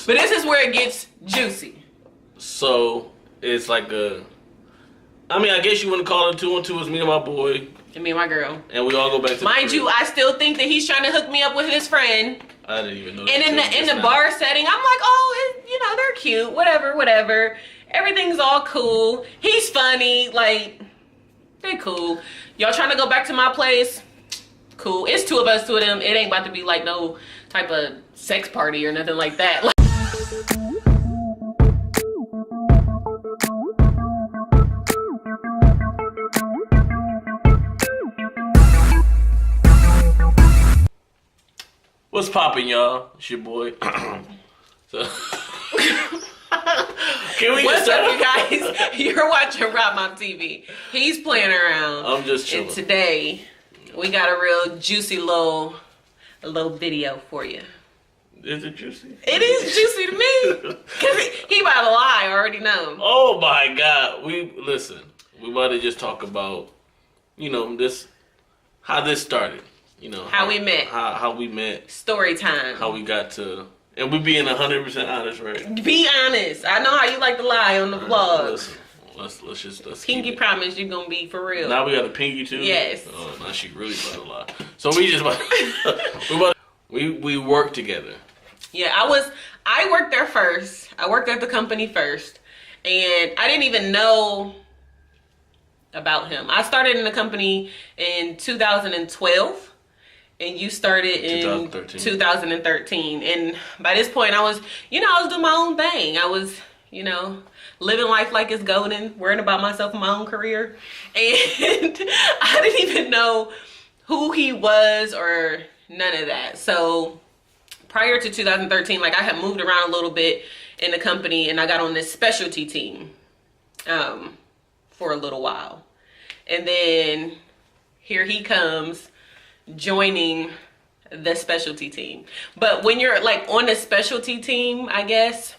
But this is where it gets juicy. So it's like a. I mean, I guess you wouldn't call it 2-on-2. It's me and my boy. And me and my girl. And we all go back to Mind you, I still think that he's trying to hook me up with his friend. I didn't even know that. And in the bar setting, I'm like, oh, they're cute. Whatever. Everything's all cool. He's funny. Like, they cool. Y'all trying to go back to my place? Cool. It's 2 of us, 2 of them. It ain't about to be like no type of sex party or nothing like that. Like, what's poppin', y'all? It's your boy. So, can we what's up, you guys? You're watching Rob Mom TV. He's playing around. I'm just chilling. And today, we got a real juicy little video for you. Is it juicy? It is juicy to me. Cause he about to lie, I already know. Oh my God. We about to just talk about, how this started. How we met. How we met. Story time. How we got to, and we being 100% honest, right? Be honest. I know how you like to lie on the vlog. Listen, let's pinky promise you gonna be for real. Now we got a pinky too? Yes. Oh, now she really about to lie. So we work together. Yeah, I worked there first. I worked at the company first. And I didn't even know about him. I started in the company in 2012. And you started in 2013. And by this point, I was doing my own thing. I was, living life like it's golden, worrying about myself and my own career. And I didn't even know who he was or none of that. So prior to 2013, I had moved around a little bit in the company, and I got on this specialty team for a little while. And then here he comes joining the specialty team. But when you're on the specialty team, I guess,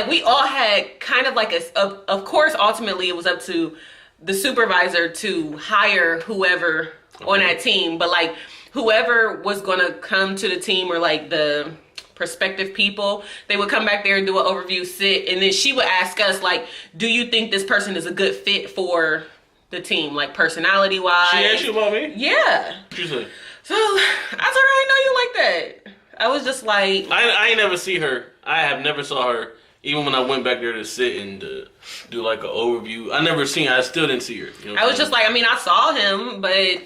we all had kind of of course, ultimately it was up to the supervisor to hire whoever on that team. But whoever was gonna come to the team, or the prospective people, they would come back there and do an overview sit. And then she would ask us, do you think this person is a good fit for the team, personality wise? She asked you about me? Yeah. What you say? So I told her I didn't know you like that. I was just like, I ain't never see her. I have never saw her. Even when I went back there to sit and do an overview, I never seen her. I still didn't see her. I was just I saw him, but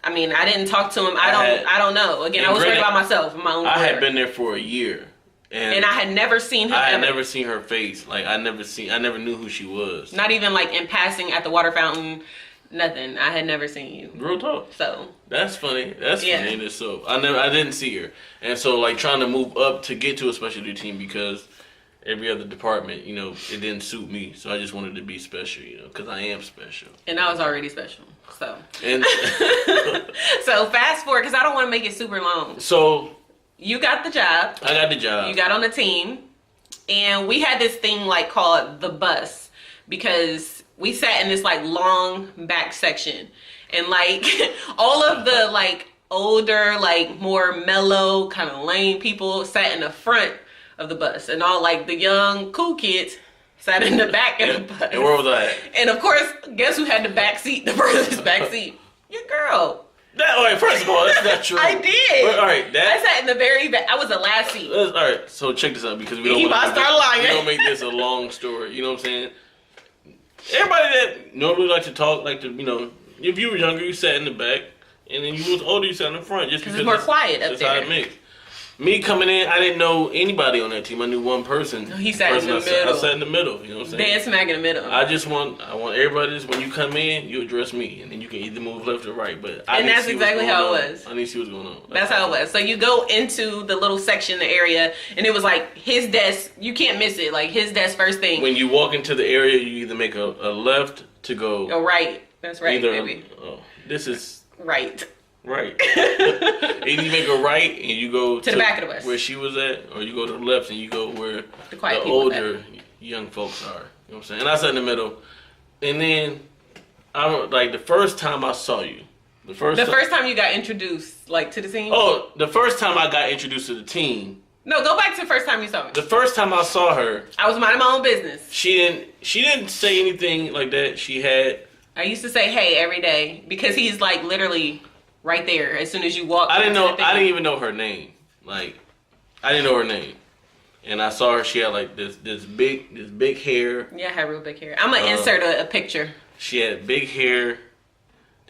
I didn't talk to him. I don't know. Again, I was worried about myself and my own career. I had been there for a year. And I had never seen her. I had never seen her face. I never knew who she was. Not even in passing at the water fountain. Nothing. I had never seen you. Real talk. So that's funny. That's funny. And so I didn't see her. And so trying to move up to get to a specialty team, because every other department, it didn't suit me. So I just wanted to be special, because I am special. And I was already special. So. And so fast forward, because I don't want to make it super long. So. You got the job. I got the job. You got on the team. And we had this thing called the bus, because we sat in this long back section. And all of the older, more mellow, kind of lame people sat in the front of the bus. And all the young, cool kids sat in the back of the bus. And where was I at? And of course, guess who had the back seat? The person's back seat. Your girl. First of all, that's not true. I did. All right, I sat in the very back. I was the last seat. All right, so check this out, because we don't make this a long story. You know what I'm saying? Everybody that normally like to talk, if you were younger, you sat in the back, and then you was older, you sat in the front. Just because it's more quiet up there. That's how it makes. Me coming in, I didn't know anybody on that team. I knew one person. He sat in the middle. I sat in the middle. You know what I'm saying? Dead smack in the middle. I want everybody, when you come in, you address me, and then you can either move left or right. But that's exactly how it was. I need to see what's going on. That's how it was. So you go into the little section, the area, and it was his desk. You can't miss it. His desk first thing. When you walk into the area, you either make a left to go. A right. That's right, baby. This is right. Right. Either you make a right and you go to the back of the bus where she was at, or you go to the left and you go where the older young folks are. You know what I'm saying? And I sat in the middle. And then the first time I saw you, The first time you got introduced, like, to the team? Oh, the first time I got introduced to the team. No, go back to the first time you saw me. The first time I saw her, I was minding my own business. She didn't say anything like that. I used to say hey every day because he's like literally right there as soon as you walk. I didn't even know her name. Like, I didn't know her name. And I saw her, she had like this big hair. Yeah, I had real big hair. I'm gonna insert a picture. She had big hair.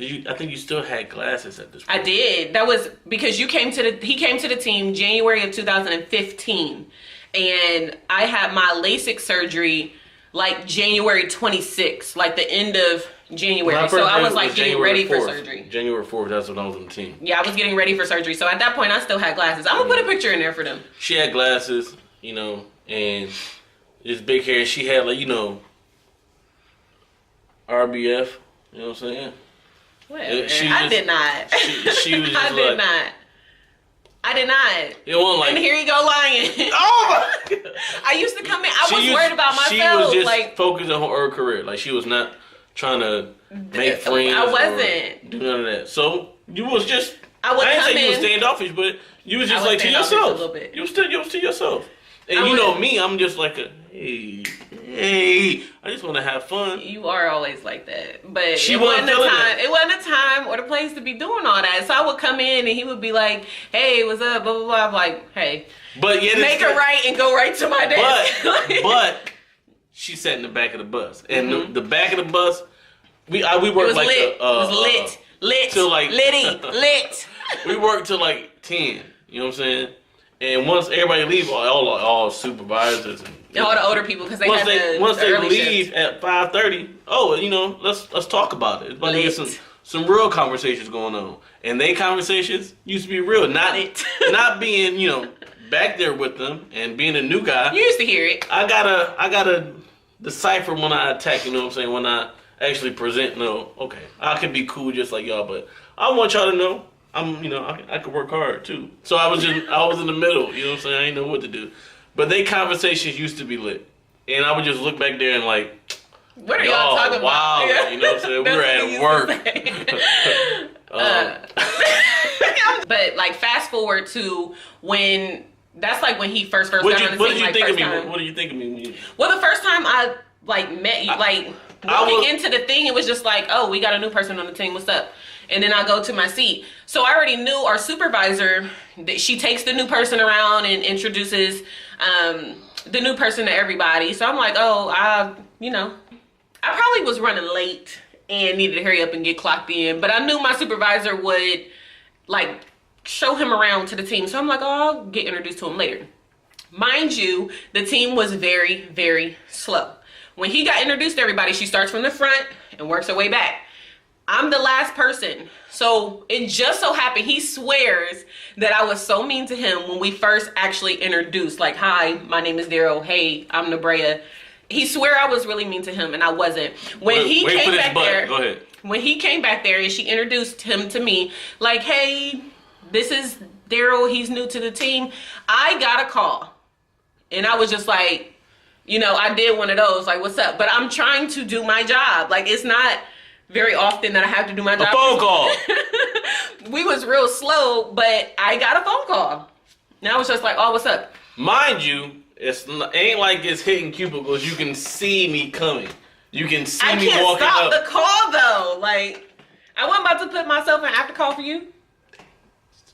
I think you still had glasses at this point. I did. That was because he came to the team January of 2015. And I had my LASIK surgery like January 26th, like the end of January. So I was like getting ready for surgery. January 4th, that's when I was on the team. Yeah, I was getting ready for surgery. So at that point, I still had glasses. I'm gonna put a picture in there for them. She had glasses, and this big hair. She had like, RBF, you know what I'm saying? Well, I did not. She was just I did not. It wasn't like. And here you go lying. Oh my God. I used to come in. I was worried about myself. She was just like focused on her career. Like, she was not trying to make friends. I wasn't. Do none of that. So you was just. I didn't say you was standoffish, but you was just like to yourself. A little bit. You was to yourself. And me, I'm just like hey, I just want to have fun. You are always like that. But it wasn't a time or the place to be doing all that. So I would come in and he would be like, hey, what's up, blah, blah, blah. I'm like, hey, but make it right and go right to my desk. But she sat in the back of the bus. And the back of the bus, we worked like lit. It was lit. Till like lit. We worked till like 10. You know what I'm saying? And once everybody leave, all supervisors and all the older people, because once they leave shift at 5:30, let's talk about it. It's about to get some real conversations going on, and they conversations used to be real, not being back there with them and being a new guy. You used to hear it. I gotta decipher when I attack. You know what I'm saying? When I actually present, okay, I can be cool just like y'all, but I want y'all to know. I could work hard too. So I was in the middle, you know what I'm saying? I didn't know what to do. But they conversations used to be lit. And I would just look back there and like, what are y'all talking about? Wow, you know what I'm saying? We were at work. But like fast forward to when he first got on the scene. What did you think of me? What do you think of me? Well, the first time I like met you, walking into the thing, it was just like, oh, we got a new person on the team. What's up? And then I go to my seat. So I already knew our supervisor, that she takes the new person around and introduces the new person to everybody. So I'm like, oh, I probably was running late and needed to hurry up and get clocked in. But I knew my supervisor would like show him around to the team. So I'm like, oh, I'll get introduced to him later. Mind you, the team was very, very slow. When he got introduced to everybody, she starts from the front and works her way back. I'm the last person. So it just so happened, he swears that I was so mean to him when we first actually introduced. Like, hi, my name is Daryl. Hey, I'm Nebrea. He swear I was really mean to him, and I wasn't. When he came back there, go ahead. When he came back there and she introduced him to me, like, hey, this is Daryl. He's new to the team. I got a call. And I was just like, I did one of those, like, what's up? But I'm trying to do my job. Like, it's not very often that I have to do my job. A phone call. We was real slow, but I got a phone call. And I was just like, oh, what's up? Mind you, it ain't like it's hitting cubicles. You can see me coming. You can see me walking up. I can't stop the call, though. Like, I wasn't about to put myself in after call for you.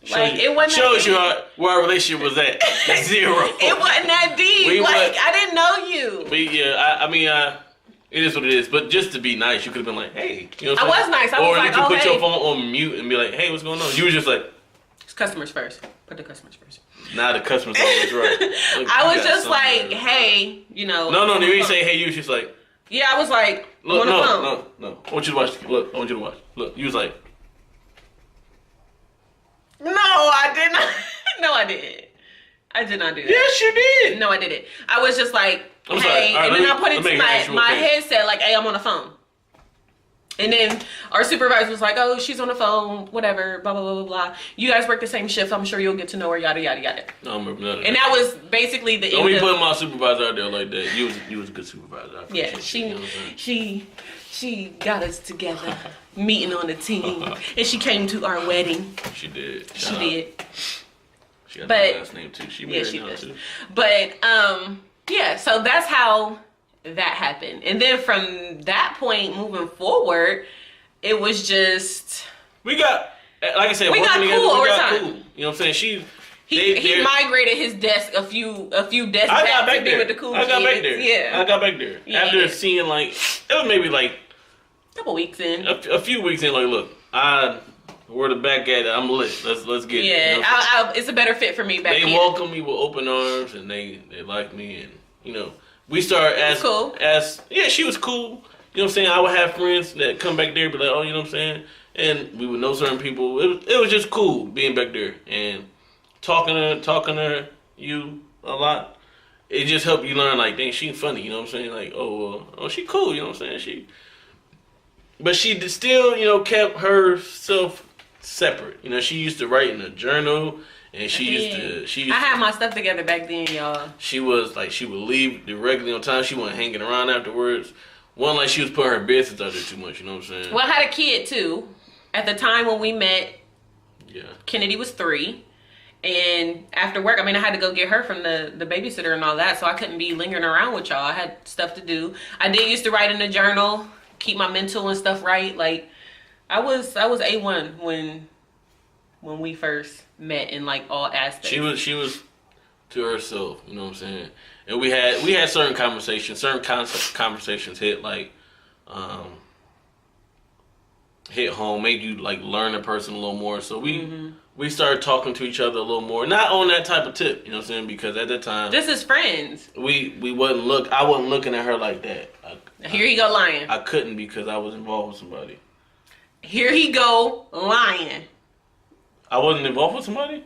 It wasn't shows you where our relationship was at. 0. It wasn't that deep. I didn't know you. But yeah, it is what it is. But just to be nice, you could have been like, hey. I was nice. I was like, or you could put your phone on mute and be like, hey, what's going on? You were just like, it's customers first. Put the customers first. Nah, the customers always right. Look, I was just like, hey, No, you ain't say hey, you was just like. Yeah, I was like, look, no. I want you to watch. Look, I want you to watch. Look, you was like. No, I did not. No, I didn't. I did not do that. Yes, you did. No, I didn't. I was just like, I'm hey, sorry. Right, and then I put it to my headset like, hey, I'm on the phone. And then our supervisor was like, oh, she's on the phone, whatever, blah, blah, blah, blah, blah. You guys work the same shift. I'm sure you'll get to know her, yada, yada, yada. I don't remember none of that. And that was basically the Don't be putting my supervisor out there like that. You was a good supervisor. I appreciate you. She got us together, meeting on the team. And she came to our wedding. She did. She did. She got the last name too. She married now too. But, yeah, so that's how that happened. And then from that point moving forward, it was just we got, like I said, we got cool over time. Cool. You know what I'm saying? He migrated his desk a few desks back to be with the cool kids. I got back there. Yeah, I got back there after seeing like it was maybe like a couple weeks in, a few weeks in. Like, look, where the back at? I'm lit. Let's get it. Yeah, you know? It's a better fit for me back. They welcomed me with open arms, and they liked me, and you know. We started she was cool. You know what I'm saying? I would have friends that come back there and be like, oh, you know what I'm saying? And we would know certain people. It was just cool being back there and talking to you a lot. It just helped you learn, like, dang, she funny, you know what I'm saying? Like, oh, she cool, you know what I'm saying? But she still, you know, kept herself separate. You know, she used to write in a journal. And I had my stuff together back then, y'all. She was like, she would leave directly on time. She wasn't hanging around afterwards. One, like she was putting her business out there too much, you know what I'm saying? Well, I had a kid too. At the time when we met, Kennedy was 3. And after work, I mean, I had to go get her from the babysitter and all that. So I couldn't be lingering around with y'all. I had stuff to do. I did used to write in a journal, keep my mental and stuff right. Like, I was A1 when we first met in like all aspects. She was to herself, you know what I'm saying? And we had certain conversations hit like hit home, made you like learn a person a little more. So we started talking to each other a little more. Not on that type of tip, you know what I'm saying? Because at that time, this is friends. I wasn't looking at her like that. Here he go lying. I couldn't because I was involved with somebody. Here he go lying. I wasn't involved with somebody?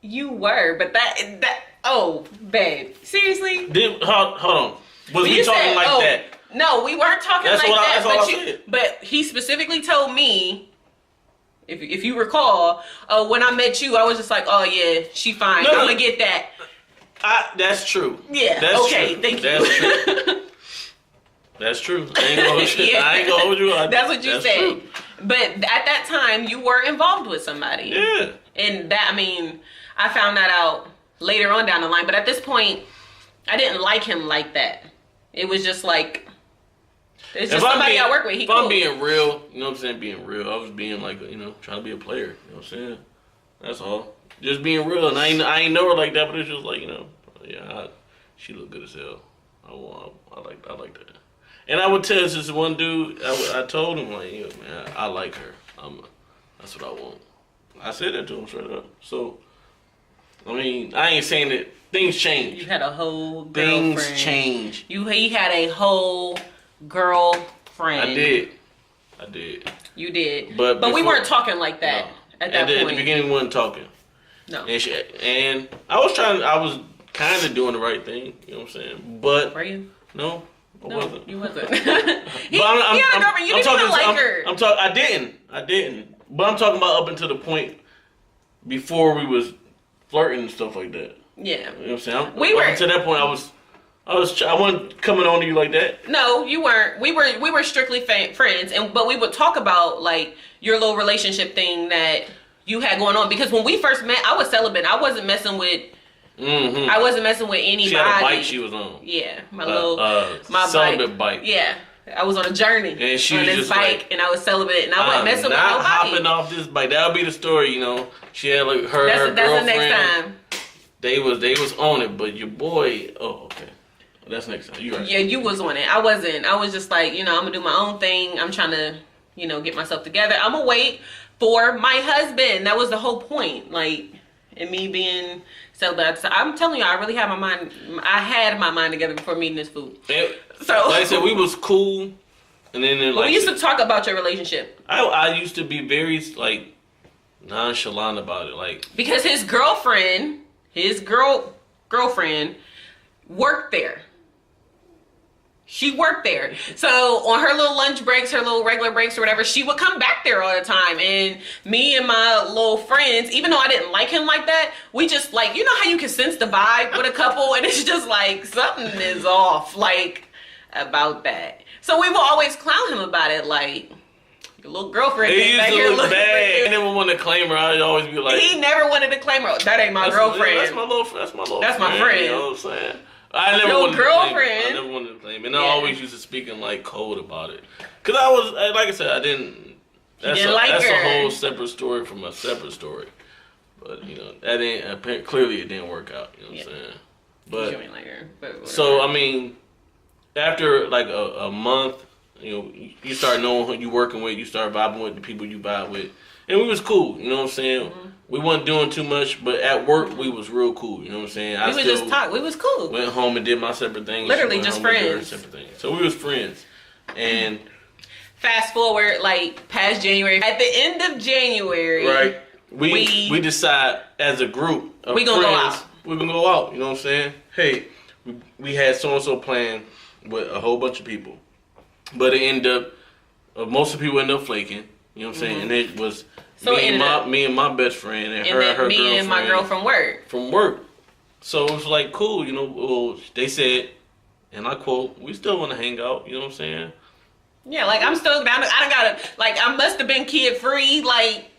You were, but oh, babe. Seriously? Hold on. Was we talking like that? No, we weren't talking like that. That's all I said. But he specifically told me, if you recall, when I met you, I was just like, oh yeah, she fine. I'm gonna get that. That's true. Yeah. That's okay, true. Thank you. That's true. That's true. I ain't gonna hold you. That's what you said. True. But at that time, you were involved with somebody. Yeah. And that, I mean, I found that out later on down the line. But at this point, I didn't like him like that. It was just like, it's just somebody I work with. If I'm being real, you know what I'm saying? Being real. I was being like, you know, trying to be a player. You know what I'm saying? That's all. Just being real. And I ain't know her like that, but it's just like, you know, yeah, she looked good as hell. I like that. And I would tell this one dude, I told him, like, yo, man, I like her. That's what I want. I said that to him straight up. So, I mean, I ain't saying that things change. You had a whole girlfriend. Things change. He had a whole girlfriend. I did. You did. But we weren't talking like that at that point. At the beginning, we wasn't talking. No. And I was kind of doing the right thing. You know what I'm saying? But. Were you? No. No, you wasn't. You didn't even like her. I didn't. But I'm talking about up until the point before we was flirting and stuff like that. Yeah. You know what I'm saying? To that point, I wasn't coming on to you like that. No, you weren't. We were strictly friends, but we would talk about like your little relationship thing that you had going on. Because when we first met, I was celibate. I wasn't messing with. Mm-hmm. I wasn't messing with anybody. She had a bike she was on. Yeah, my celibate bike. Yeah, I was on a journey and she on was this just bike, like, and I was celibate, and I wasn't messing with nobody. Not hopping off this bike. That'll be the story, you know. She had like her girlfriend. That's the next time. They was on it, but your boy. Oh, okay. That's next time. You right. Yeah, you was on it. I wasn't. I was just like, you know, I'm gonna do my own thing. I'm trying to, you know, get myself together. I'm gonna wait for my husband. That was the whole point. Like, and me being. So I'm telling you, I really had my mind. I had my mind together before meeting this fool. So, like I said, we was cool, and then like we used to talk about your relationship. I used to be very like nonchalant about it, like because his girlfriend worked there. She worked there. So on her little lunch breaks, her little regular breaks or whatever, she would come back there all the time. And me and my little friends, even though I didn't like him like that, we just like, you know how you can sense the vibe with a couple and it's just like something is off like about that. So we will always clown him about it, like, your little girlfriend came back here looking bad. He never wanted to claim her. I'd always be like, he never wanted to claim her. That ain't my girlfriend. That's my little friend. You know what I'm saying? I never wanted to claim. And I always used to speak in like code about it. Cause I was, like I said, I didn't. That's a whole separate story from a separate story. But you know, that ain't clearly it didn't work out. You know what I'm saying? But you ain't like her. But so I mean, after like a month, you know, you start knowing who you working with. You start vibing with the people you vibe with, and we was cool. You know what I'm saying? Mm-hmm. We wasn't doing too much, but at work we was real cool. You know what I'm saying? We would just talk. We was cool. Went home and did my separate thing. Literally just friends. So we was friends. And fast forward like past January. At the end of January, right? We decide as a group of we gonna friends, go out. We're gonna go out. You know what I'm saying? Hey, we had so and so planned with a whole bunch of people, but it ended up most of the people ended up flaking. You know what I'm saying? And it was. So me and my best friend and her girlfriend. Me and my girl from work. From work. So it was like, cool, you know, well, they said, and I quote, we still want to hang out, you know what I'm saying? Yeah, like, I'm still down. I don't gotta, like, I must have been kid free. Like,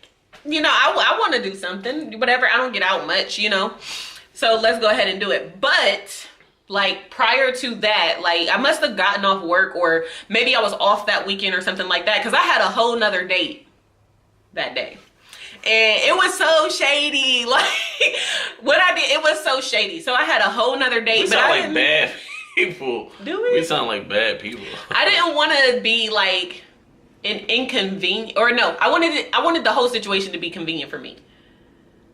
you know, I want to do something, whatever. I don't get out much, you know? So let's go ahead and do it. But, like, prior to that, like, I must have gotten off work or maybe I was off that weekend or something like that because I had a whole nother date that day. And it was so shady. Like, what I did, it was so shady. So I had a whole nother date. We sound like bad people. Do we? We sound like bad people. I didn't want to be like an inconvenient, or no, I wanted the whole situation to be convenient for me,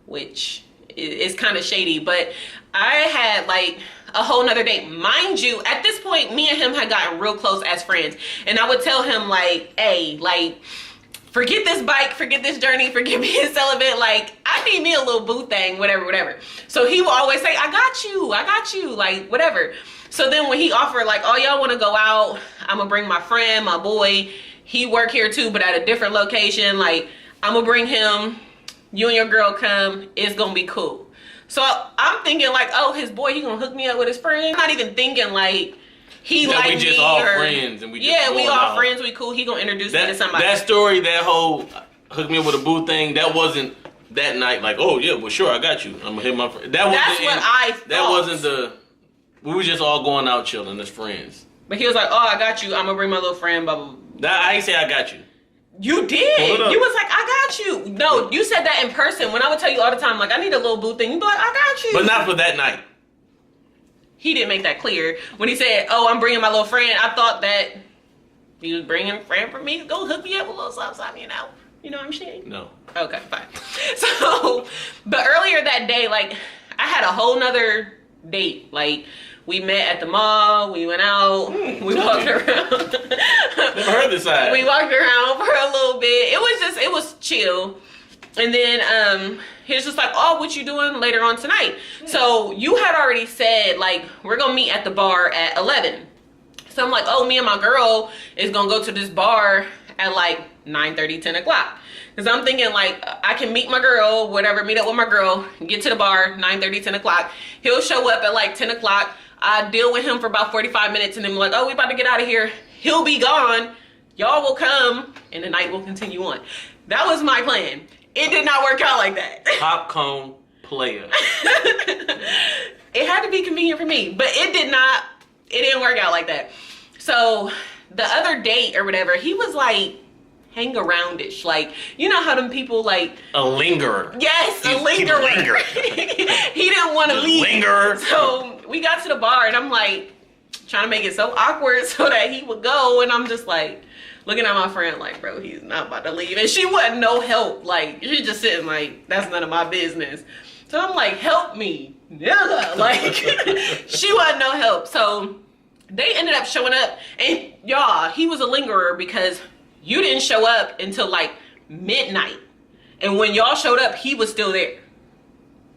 which is kind of shady. But I had like a whole nother date. Mind you, at this point, me and him had gotten real close as friends. And I would tell him like, hey, like, forget this bike, forget this journey, forget being celibate. Like, I need me a little boo thing, whatever. So he will always say, I got you, like, whatever. So then when he offered, like, oh, y'all want to go out, I'm going to bring my friend, my boy. He work here too, but at a different location. Like, I'm going to bring him. You and your girl come. It's going to be cool. So I'm thinking, like, oh, his boy, he going to hook me up with his friend. I'm not even thinking, like, he like me. We just all friends. And we all friends. We cool. He gonna introduce me to somebody. That story, that whole hook me up with a boo thing, that wasn't that night. Like, oh yeah, well sure, I got you. I'm gonna hit my friend. That's what I thought. That wasn't we were just all going out chilling as friends. But he was like, oh, I got you. I'm gonna bring my little friend. Blah blah. I ain't say I got you. You did. You was like, I got you. No, you said that in person. When I would tell you all the time, like, I need a little boo thing, you'd be like, I got you. But not for that night. He didn't make that clear. When he said, oh, I'm bringing my little friend, I thought that he was bringing a friend for me to go hook me up with a little something, you know? You know what I'm saying? No. Okay, fine. So, but earlier that day, like, I had a whole nother date. Like, we met at the mall, we went out, we walked around. Never heard this side. We walked around for a little bit. It was chill. And then he was just like, oh, what you doing later on tonight? So you had already said, like, we're going to meet at the bar at 11. So I'm like, oh, me and my girl is going to go to this bar at like 9:30, 10 o'clock. Because I'm thinking, like, I can meet my girl, whatever, meet up with my girl, get to the bar, 9:30, 10 o'clock. He'll show up at like 10 o'clock. I deal with him for about 45 minutes and then like, oh, we about to get out of here. He'll be gone. Y'all will come and the night will continue on. That was my plan. It did not work out like that. Popcorn player. It had to be convenient for me, but it didn't work out like that. So the other date or whatever, he was like hang around-ish. Like, you know how them people like... A lingerer. Yes, a lingerer. He didn't want to leave. Lingerer. So we got to the bar and I'm like trying to make it so awkward so that he would go, and I'm just like... looking at my friend like, bro, he's not about to leave. And she wasn't no help. Like, she just sitting like, that's none of my business. So I'm like, help me. Yeah. Like, she wasn't no help. So they ended up showing up. And y'all, he was a lingerer because you didn't show up until like midnight. And when y'all showed up, he was still there.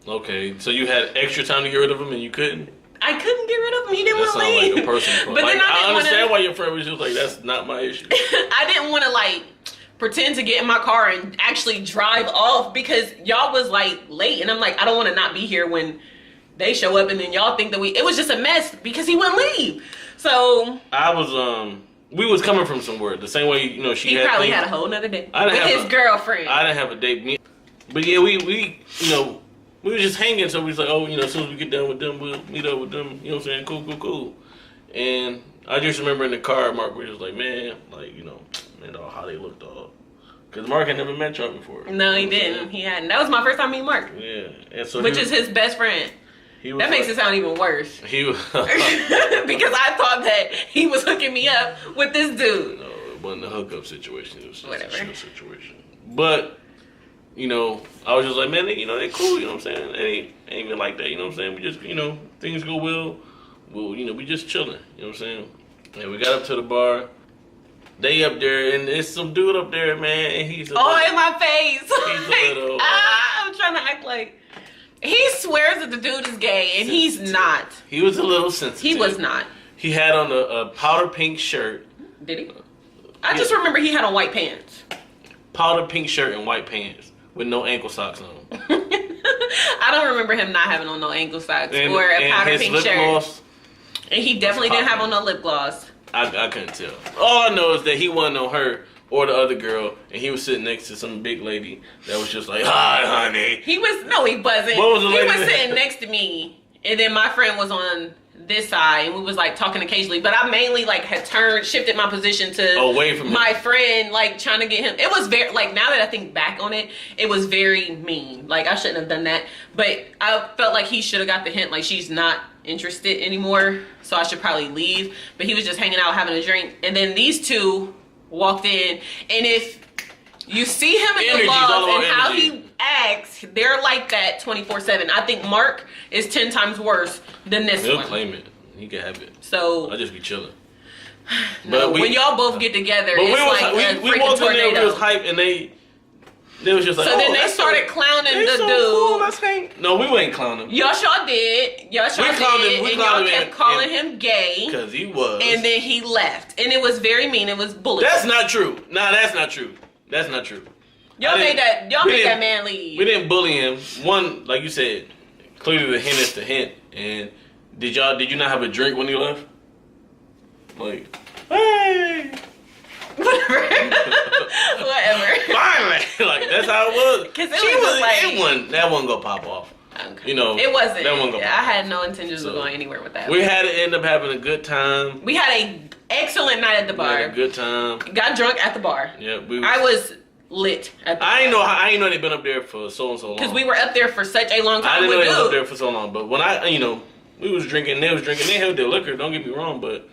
Okay. So you had extra time to get rid of him and you couldn't? I couldn't get rid of him. He didn't want to That leave. sounds like a personal But like, then I understand why your friend was just like, that's not my issue. I didn't want to like pretend to get in my car and actually drive off because y'all was like late, and I'm like, I don't want to not be here when they show up, and then y'all think that it was just a mess because he wouldn't leave. So I was we was coming from somewhere the same way, you know, he probably had a whole nother day with his girlfriend. I didn't have a date, but yeah, we you know, we were just hanging, so we was like, oh, you know, as soon as we get done with them, we'll meet up with them, you know what I'm saying, cool. And I just remember in the car, Mark was just like, man, like, you know, man, dog, how they looked, dog. Because Mark had never met y'all before. No, he didn't. He hadn't. That was my first time meeting Mark. Yeah. And so which is his best friend. That makes it sound even worse. He was because I thought that he was hooking me up with this dude. No, it wasn't a hookup situation. It was just whatever. A chill situation. But, you know, I was just like, man, you know, they cool, you know what I'm saying? They ain't even like that, you know what I'm saying? We just, you know, things go well. We'll, you know, we just chilling, you know what I'm saying? And we got up to the bar. They up there, and it's some dude up there, man, and he's in my face. He's a little... I'm trying to act like... He swears that the dude is gay, and he's not. He was a little sensitive. He was not. He had on a powder pink shirt. Did he? I just remember he had on white pants. Powder pink shirt and white pants with no ankle socks on. I don't remember him not having on no ankle socks or a powder pink shirt. Gloss, and he definitely didn't have on no lip gloss. I couldn't tell. All I know is that he wasn't on her or the other girl, and he was sitting next to some big lady that was just like, hi, honey. He wasn't. He was sitting next to me, and then my friend was on this side, and we was like talking occasionally, but I mainly like had shifted my position to away from my friend, like trying to get him. It was very, like, now that I think back on it, it was very mean. Like, I shouldn't have done that, but I felt like he should have got the hint, like, she's not interested anymore, so I should probably leave. But he was just hanging out having a drink, and then these two walked in, and if you see him in the vlogs and how he acts, they're like that 24/7. I think Mark is 10 times worse than this one. He'll claim it. He can have it. So I'll just be chilling. No, when y'all both get together, it's we walked in there, we was hype, and they was just like, so then they started clowning the dude. Cool, let's hang. No, we ain't clowning. Y'all sure did. Y'all kept calling him gay. Because he was. And then he left. And it was very mean. It was bullying. That's not true. Nah, that's not true. That's not true. Y'all made that man leave. We didn't bully him. One, like you said, clearly the hint is the hint. And did you not have a drink when he left? Like, hey. Whatever. Finally, like that's how it was. Because that wasn't gonna pop off. Okay. You know, it wasn't. That wasn't gonna I had no intentions of going anywhere with that. We had to end up having a good time. We had an excellent night at the bar. We had a good time. Got drunk at the bar. Yeah, I was lit at the bar. I ain't know they'd been up there for so and so long. Because we were up there for such a long time. I didn't know they was up there for so long. But when we was drinking, they was drinking. They held their liquor. Don't get me wrong, but.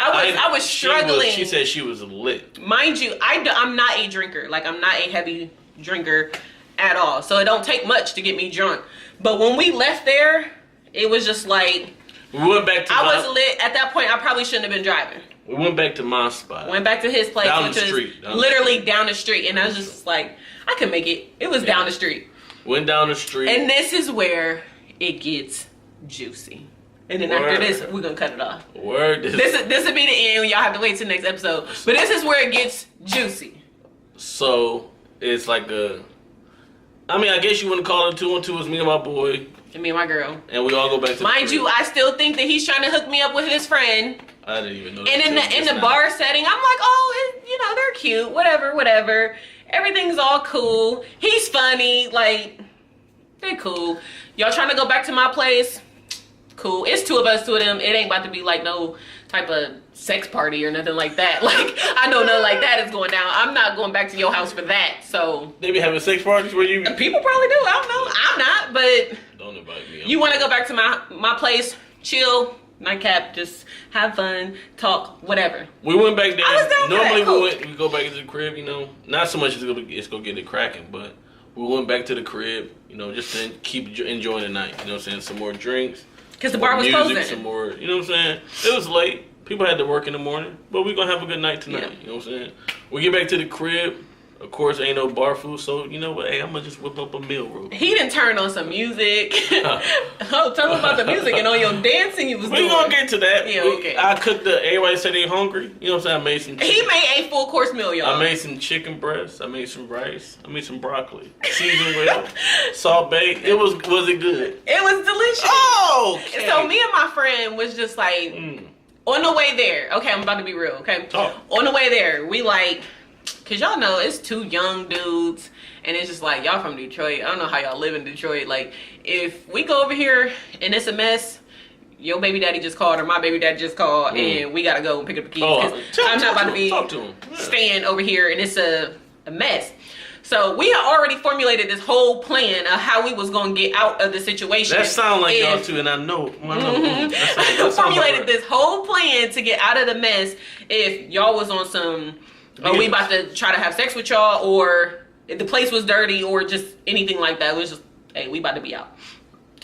I was struggling. She said she was lit. Mind you, I'm not a drinker. Like, I'm not a heavy drinker at all. So it don't take much to get me drunk. But when we left there, it was just like... We went back to I was lit. At that point, I probably shouldn't have been driving. We went back to my spot. Went back to his place. Down the street. Literally down the street. And I was just like, I could make it. It was down the street. Went down the street. And this is where it gets juicy. And then after this, we're going to cut it off. This will be the end. Y'all have to wait till the next episode. But this is where it gets juicy. So, it's like I guess you want to call it 2 on 2. It's me and my boy. And me and my girl. And we all go back to Mind you, I still think that he's trying to hook me up with his friend. I didn't even know that. And in the bar setting, I'm like, oh, they're cute. Whatever. Everything's all cool. He's funny. Like, they're cool. Y'all trying to go back to my place? Cool. It's 2 of us, 2 of them. It ain't about to be like no type of sex party or nothing like that. Like, I know nothing like that is going down. I'm not going back to your house for that. So they be having sex parties where you... People probably do. I don't know. I'm not, but... Don't invite me. You want to go back to my place, chill, nightcap, just have fun, talk, whatever. We went back there. I was down Normally for that. we go back to the crib, Not so much it's gonna get it cracking, but we went back to the crib, just to keep enjoying the night. You know what I'm saying? Some more drinks. Because the bar was closing. Some more, you know what I'm saying? It was late. People had to work in the morning, but we're going to have a good night tonight. Yeah. You know what I'm saying? We get back to the crib. Of course, ain't no bar food, so you know what? Hey, I'm gonna just whip up a meal real quick. He didn't turn on some music. Oh, tell him about the music and on your dancing you was doing. We gonna get to that. Yeah, okay. I cooked everybody said they hungry. You know what I'm saying? I made some chicken. He made a full course meal, y'all. I made some chicken breasts. I made some rice. I made some broccoli. Seasoned well. Salt baked. Was it good? It was delicious. Oh, okay. So me and my friend was just like, on the way there. Okay, I'm about to be real, okay? Oh. On the way there, we like, cause y'all know it's two young dudes, and it's just like, y'all from Detroit. I don't know how y'all live in Detroit. Like, if we go over here and it's a mess, your baby daddy just called or my baby daddy just called, and we gotta go and pick up the keys. I'm not about to be staying over here and it's a mess. So we had already formulated this whole plan of how we was gonna get out of the situation. That sounds like y'all too, and I know. That formulated this whole plan to get out of the mess. If y'all was on some, we about to try to have sex with y'all, or if the place was dirty, or just anything like that. It was just, hey, we about to be out.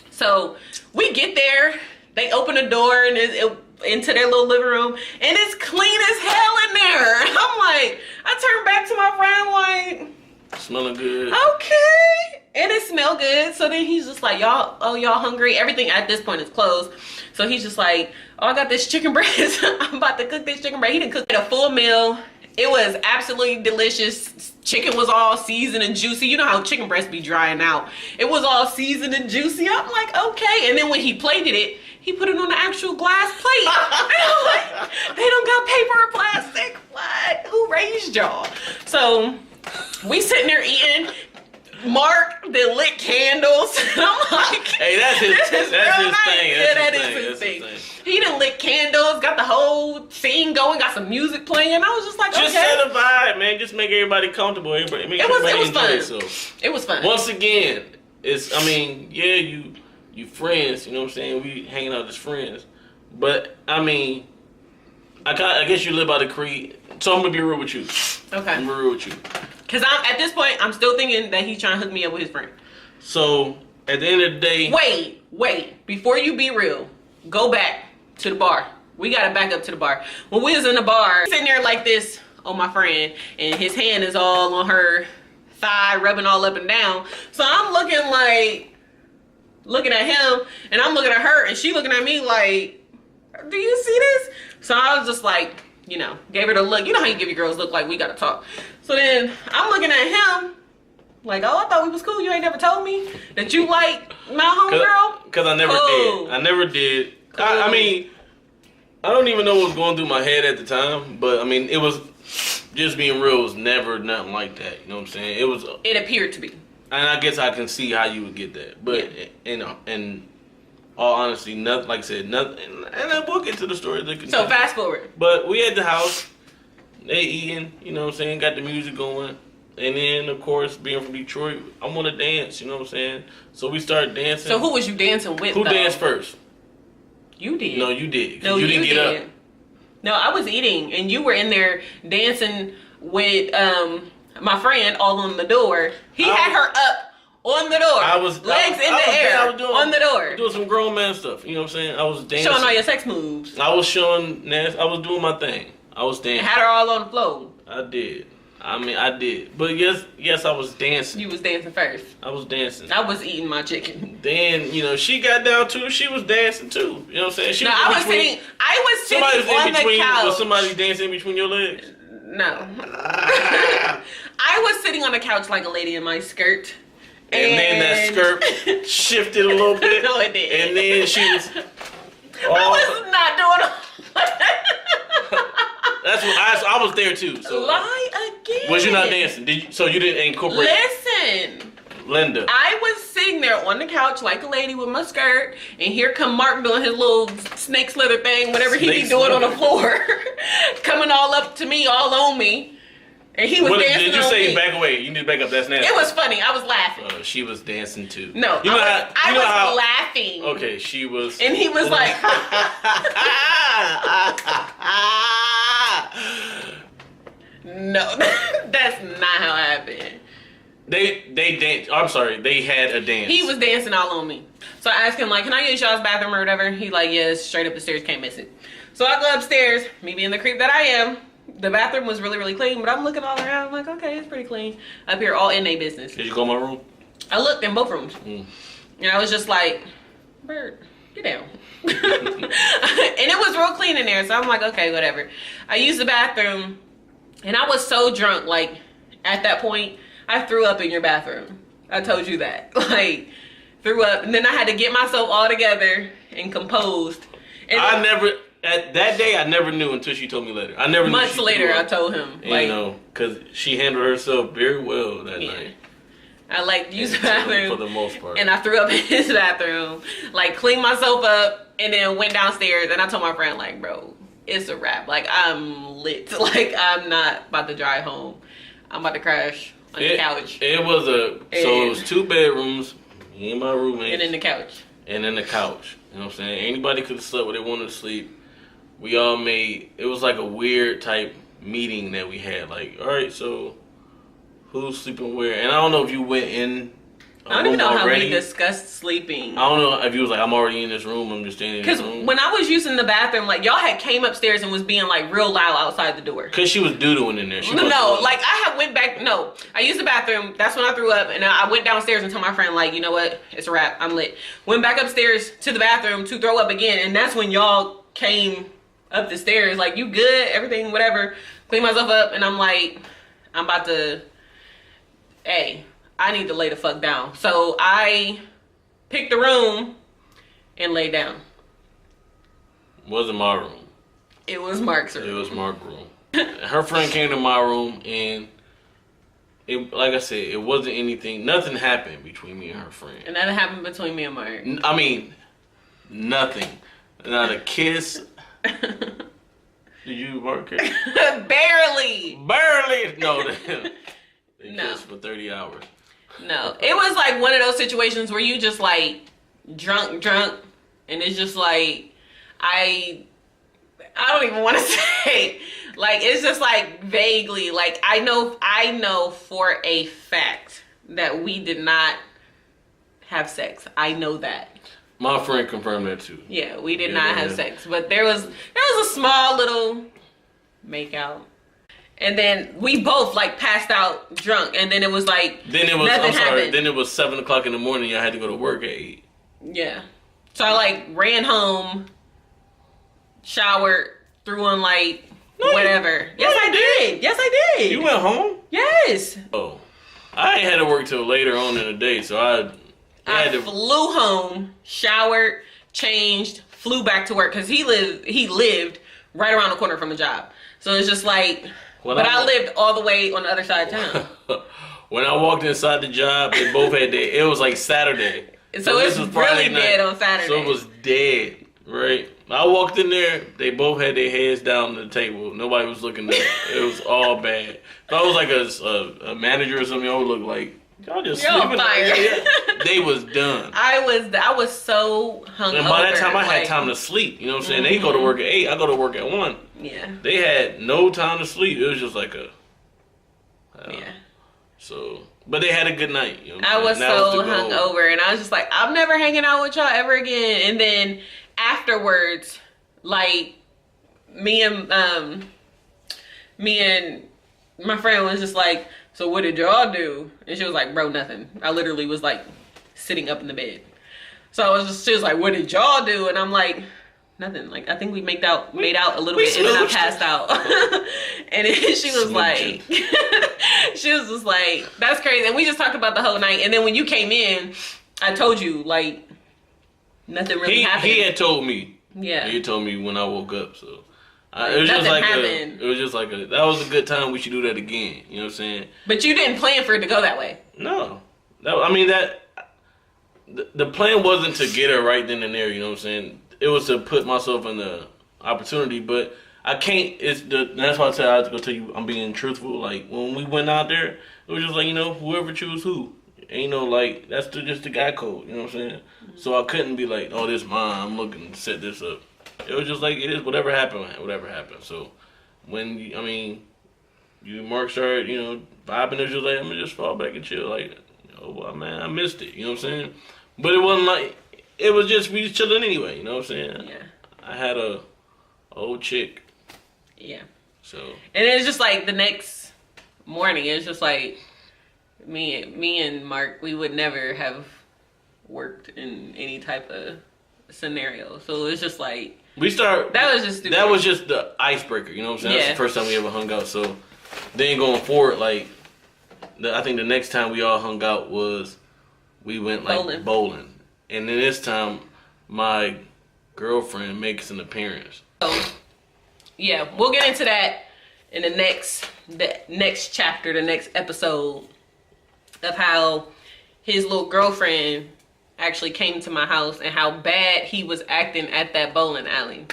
So we get there. They open the door and into their little living room, and it's clean as hell in there. I'm like, I turn back to my friend like, smelling good. Okay. And it smelled good. So then he's just like, y'all hungry? Everything at this point is closed. So he's just like, oh, I got this chicken breast. I'm about to cook this chicken breast. He didn't cook a full meal. It was absolutely delicious. Chicken was all seasoned and juicy. You know how chicken breasts be drying out. It was all seasoned and juicy. I'm like, okay. And then when he plated it, he put it on the actual glass plate. And I'm like, they don't got paper or plastic. What? Who raised y'all? So we sitting there eating. Mark the lit candles. And I'm like, hey, that's his thing. Yeah, that is his thing. He done lit candles, got the whole scene going, got some music playing. I was just like, just set a vibe, man. Just make everybody comfortable. It was fun. It was fun. Once again, you friends. You know what I'm saying? We hanging out as friends. But I guess you live by the creed. So I'm gonna be real with you. Okay. I'm gonna be real with you. Cause at this point, I'm still thinking that he's trying to hook me up with his friend. So at the end of the day, wait. Before you be real, go back to the bar. We gotta back up to the bar. When we was in the bar, sitting there like this on my friend, and his hand is all on her thigh, rubbing all up and down. So I'm looking at him, and I'm looking at her, and she looking at me like, do you see this? So I was just like, gave her the look. You know how you give your girls look like we gotta talk. So then I'm looking at him like, oh, I thought we was cool. You ain't never told me that you like my homegirl? Because I never did. I never did. Cool. I don't even know what was going through my head at the time, but it was, just being real, it was never nothing like that. You know what I'm saying? It appeared to be. And I guess I can see how you would get that. But in all honesty, nothing, like I said, nothing. And then we'll get to the story. So fast forward. But we at the house, they eating, you know what I'm saying, got the music going. And then, of course, being from Detroit, I want to dance, you know what I'm saying? So we started dancing. So who was you dancing with, Who danced first? You did. No, you did. No, you didn't get up. No, I was eating, and you were in there dancing with my friend all on the door. He had her up on the door. Legs in the air on the door. Doing some grown man stuff, you know what I'm saying? I was dancing. Showing all your sex moves. I was doing my thing. I was dancing. Had her all on the floor. I did. I did. But yes, I was dancing. You was dancing first. I was dancing. I was eating my chicken. Then, she got down too. She was dancing too. You know what I'm saying? I was sitting on the couch. Was somebody dancing in between your legs? No. I was sitting on the couch like a lady in my skirt. And then that skirt shifted a little bit. No, it did. And then she was... I was not doing all that. That's what I was there too. So lie again. Was you not dancing? So you didn't incorporate? Listen, Linda. I was sitting there on the couch like a lady with my skirt, and here come Mark doing his little snake slither thing, whatever he be doing on the floor, coming all up to me, all on me. And he was dancing. Did you on say me. Back away? You need to back up. That's nasty. It was funny. I was laughing. She was dancing too. No, I was laughing. Okay, she was. And he was like. No, that's not how it happened. They danced. I'm sorry, they had a dance. He was dancing all on me. So I asked him like, "Can I use y'all's bathroom or whatever?" He like, "Yes." Straight up the stairs, can't miss it. So I go upstairs, me being the creep that I am. The bathroom was really, really clean, but I'm looking all around. I'm like, okay, it's pretty clean. Up here, all in their business. Did you go in my room? I looked in both rooms. And I was just like, Bird, get down. And it was real clean in there, so I'm like, okay, whatever. I used the bathroom, and I was so drunk, like, at that point, I threw up in your bathroom. I told you that. Like, threw up, and then I had to get myself all together and composed. And at that day, I never knew until she told me later. I never knew. Months later, I told him. And, like, because she handled herself very well that night. I like used the bathroom for the most part, and I threw up in his bathroom, like cleaned myself up, and then went downstairs. And I told my friend, like, bro, it's a wrap. Like, I'm lit. Like, I'm not about to drive home. I'm about to crash on the couch. It was 2 bedrooms, me and my roommate, and then the couch, You know what I'm saying? Anybody could have slept where they wanted to sleep. We all made it was like a weird type meeting that we had. Like, all right, so. Who's sleeping where? And I don't know if you went in. I don't even know how we discussed sleeping. I don't know if you was like, I'm already in this room. I'm just standing in this room. Because when I was using the bathroom, like, y'all had came upstairs and was being, like, real loud outside the door. Because she was doodling in there. I used the bathroom. That's when I threw up. And I went downstairs and told my friend, like, you know what? It's a wrap. I'm lit. Went back upstairs to the bathroom to throw up again. And that's when y'all came up the stairs. Like, you good? Everything, whatever. Clean myself up. And I'm like, I'm about to... Hey, I need to lay the fuck down. So I picked the room and lay down. It wasn't my room. It was Mark's room. It was Mark's room. Her friend came to my room, and like I said, it wasn't anything. Nothing happened between me and her friend. And that happened between me and Mark. I mean, nothing. Not a kiss. Did you, Mark? Barely. No. They kissed for 30 hours. No. It was like one of those situations where you just like drunk, and it's just like I don't even want to say. Like, it's just like vaguely, like I know for a fact that we did not have sex. I know that. My friend confirmed that too. Yeah, we did not have sex. But there was a small little make out. And then we both like passed out drunk, and then it was like nothing happened. Then it was 7 o'clock in the morning. I had to go to work at 8. Yeah, so I like ran home, showered, threw on like whatever. Yes, I did. You went home? Yes. Oh, I ain't had to work till later on in the day, so I flew home, showered, changed, flew back to work because he lived right around the corner from the job. So it's just like. I lived all the way on the other side of town. When I walked inside the job, they both had it was like Saturday. So it was really dead on Saturday. So it was dead, right? I walked in there, they both had their heads down on the table. Nobody was looking at it. It was all bad. If I was like a manager or something, I would look like, y'all just sleeping. They was done. I was so hungover. And by that time, I had time to sleep. You know what I'm saying? They go to work at 8. I go to work at 1. Yeah. They had no time to sleep. It was just like So, but they had a good night. You know what I'm saying? I was so hungover, and I was just like, I'm never hanging out with y'all ever again. And then afterwards, like me and my friend was just like, so what did y'all do? And she was like, bro, nothing. I literally was like sitting up in the bed. So she was like, what did y'all do? And I'm like, nothing. Like, I think we made out a little bit, and then I passed out. And then she was like, she was just like, that's crazy. And we just talked about the whole night. And then when you came in, I told you, like, nothing really happened. He had told me. Yeah. He told me when I woke up, so. It was just like that was a good time. We should do that again. You know what I'm saying? But you didn't plan for it to go that way. No. The plan wasn't to get her right then and there. You know what I'm saying? It was to put myself in the opportunity, but I can't. That's why I said I have to go tell you I'm being truthful. Like, when we went out there, it was just like, whoever choose who. Ain't no like, that's just the guy code. You know what I'm saying? Mm-hmm. So I couldn't be like, oh, this mine. I'm looking to set this up. It was just like, it is whatever happened. So when you Mark started, vibing, it was just like, I'm gonna just fall back and chill. Like, well, man, I missed it. You know what I'm saying? But it wasn't like. It was just, we was chilling anyway, you know what I'm saying? Yeah. I had a old chick. Yeah. So. And it's just like the next morning, it's just like me and Mark, we would never have worked in any type of scenario. So it's just like that was just stupid. That was just the icebreaker, you know what I'm saying? Yeah. That's the first time we ever hung out. So then going forward, like I think the next time we all hung out was we went like bowling. And then this time my girlfriend makes an appearance. So yeah, we'll get into that in the next chapter, the next episode, of how his little girlfriend actually came to my house and how bad he was acting at that bowling alley.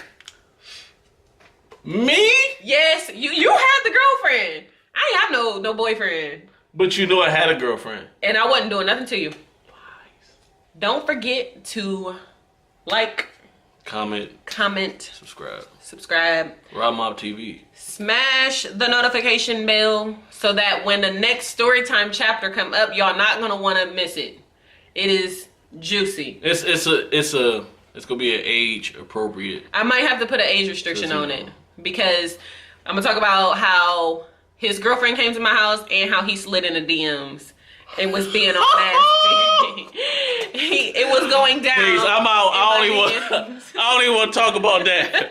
Me? Yes, you had the girlfriend. I ain't have no boyfriend. But you know I had a girlfriend. And I wasn't doing nothing to you. Don't forget to like, comment, subscribe. Rob Mob TV. Smash the notification bell so that when the next Storytime chapter come up, y'all not gonna want to miss it. It is juicy. It's gonna be an age appropriate. I might have to put an age restriction on it because I'm gonna talk about how his girlfriend came to my house and how he slid in the DMs and was being all nasty. It was going down. Please, I'm out. I don't even want to talk about that.